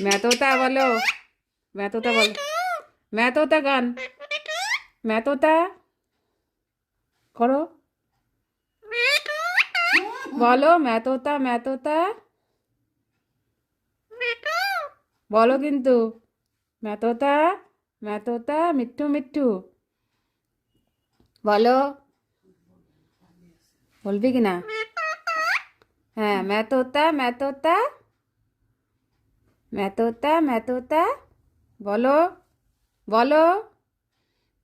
ম্যাথোতা বলো, ম্যাথোতা বলো, ম্যাথোতা গান, ম্যাথোতা করো, বলো ম্যাথোতা, ম্যাথোতা বলো কিন্তু, ম্যাথোতা, ম্যাথোতা মিঠু মিঠু বলো, বলবি কি না? হ্যাঁ, ম্যাথোতা, ম্যাথোতা, ম্যাথোতা, ম্যাথোতা বলো, বলো,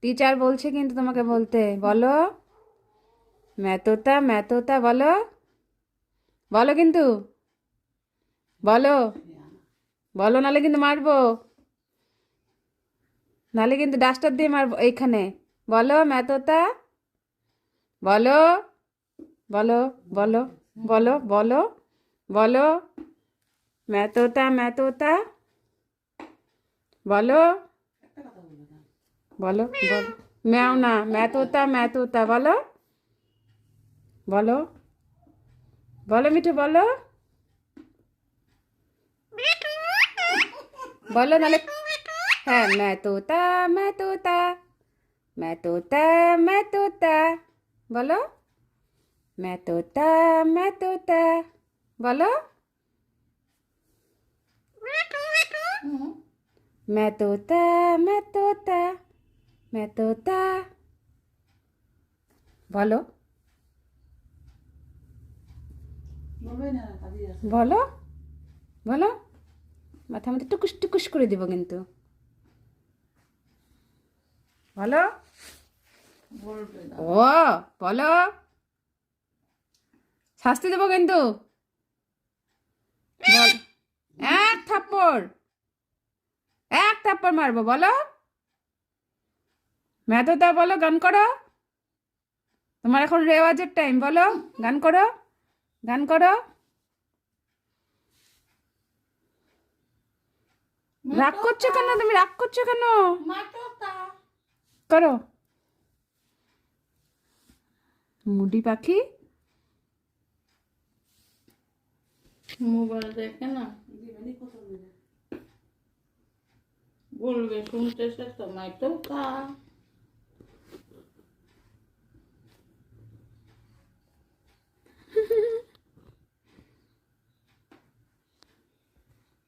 টিচার বলছে কিন্তু তোমাকে বলতে, বলো ম্যাথোতা, ম্যাথোতা বলো, বলো কিন্তু, বলো, বলো, নালে কিন্তু মারবো, নালে কিন্তু ডাস্টার দিয়ে মারবো এইখানে। বলো ম্যাথোতা, বলো, বলো, বলো, বলো, বলো, বলো ম্যাথোতা, ম্যাথোতা বলো, বলো, বলো, ম্যাও না, ম্যাথোতা, ম্যাথোতা বলো, বলো, বলো মিঠু বলো, বলো নালে। হ্যাঁ, ম্যাথোতা, ম্যাথোতা, ম্যাথোতা, ম্যাথোতা বলো, ম্যাথোতা, ম্যাথোতা বলো, ম্যাথোতা, ম্যাথোতা, ম্যাথোতা বলো, বলো, বলো, মাথা মধ্যে টুকুস টুকুস করে দিব কিন্তু, বলো, ও বলো, শাস্তি দেবো কিন্তু, বল, এক থাপ্পড়, এক থাপ্পড় মারবো, বলো ম্যাথোতা বলো, গান করো, তোমার এখন রেওয়াজের টাইম, বলো গান করো, গান করো, রাগ করছো কেন তুমি, রাগ করছো কেন, করো মুডি পাখি, মোবাইল দেখে না, বলবে শুনতেছে তো মাই তো কা